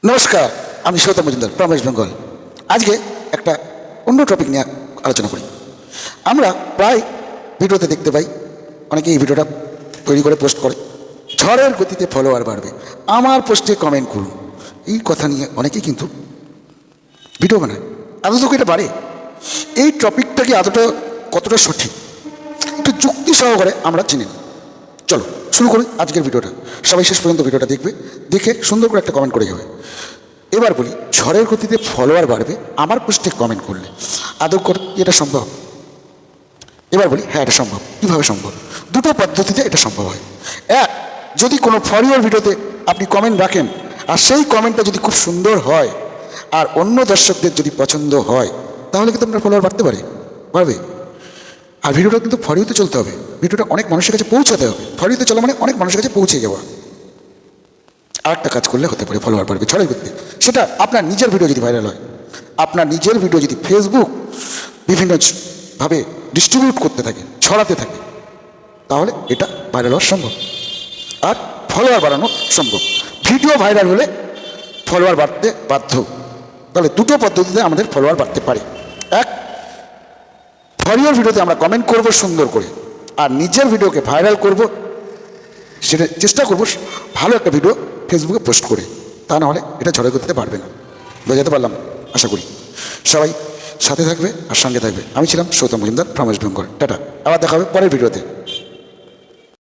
নমস্কার, আমি সৌতম মজুমদার ফ্রম ওয়েস্ট বেঙ্গল। আজকে একটা অন্য টপিক নিয়ে আলোচনা করি। আমরা প্রায় ভিডিওতে দেখতে পাই অনেকে এই ভিডিওটা তৈরি করে পোস্ট করে, ঝড়ের গতিতে ফলোয়ার বাড়বে, আমার পোস্টে কমেন্ট করুন। এই কথা নিয়ে অনেকেই কিন্তু ভিডিও বানায়। আদৌ এটা বাড়ে? এই টপিকটা কি আদৌটা কতটা সঠিক একটু যুক্তি সহকারে আমরা চিনি নিই। চলো শুরু করি আজকের ভিডিওটা। সবাই শেষ পর্যন্ত ভিডিওটা দেখবে, দেখে সুন্দর করে একটা কমেন্ট করে যাবে। এবার বলি, ঝড়ের গতিতে ফলোয়ার বাড়বে আমার পোস্টে কমেন্ট করলে আদৌ এটা সম্ভব? এবার বলি, হ্যাঁ এটা সম্ভব। কীভাবে সম্ভব? দুটো পদ্ধতিতে এটা সম্ভব হয়। এক, যদি কোনো ফর ইউর ভিডিওতে আপনি কমেন্ট রাখেন আর সেই কমেন্টটা যদি খুব সুন্দর হয় আর অন্য দর্শকদের যদি পছন্দ হয়, তাহলে কিন্তু আপনার ফলোয়ার বাড়তে পারবে। আর ভিডিওটা কিন্তু ফর ইউতে চলতে হবে, ভিডিওটা অনেক মানুষের কাছে পৌঁছাতে হবে। ফর ইউতে চলা মানে অনেক মানুষের কাছে পৌঁছে যাওয়া। আর একটা কাজ করলে হতে পারে ফলোয়ার বাড়বে ঝড়ের গতিতে। সেটা আপনার নিজের ভিডিও যদি ভাইরাল হয়, আপনার নিজের ভিডিও যদি ফেসবুক বিভিন্নভাবে ডিস্ট্রিবিউট করতে থাকে, ছড়াতে থাকে, তাহলে এটা ভাইরাল হওয়া সম্ভব আর ফলোয়ার বাড়ানো সম্ভব। ভিডিও ভাইরাল হলে ফলোয়ার বাড়তে বাধ্য। তাহলে দুটো পদ্ধতিতে আমাদের ফলোয়ার বাড়তে পারে। এক, ফর ইউর ভিডিওতে আমরা কমেন্ট করব সুন্দর করে, আর নিজের ভিডিওকে ভাইরাল করব, সেটা চেষ্টা করব ভালো একটা ভিডিও ফেসবুকে পোস্ট করে। তা নাহলে এটা ঝড়ের গতিতে পারবে না। বোঝাতে পারলাম আশা করি। সবাই সাথে থাকবে আর সঙ্গে থাকবে। আমি ছিলাম সৌতম মজুমদার ফ্রম ওয়েস্ট বেঙ্গল। টাটা, আবার দেখা হবে পরের ভিডিওতে।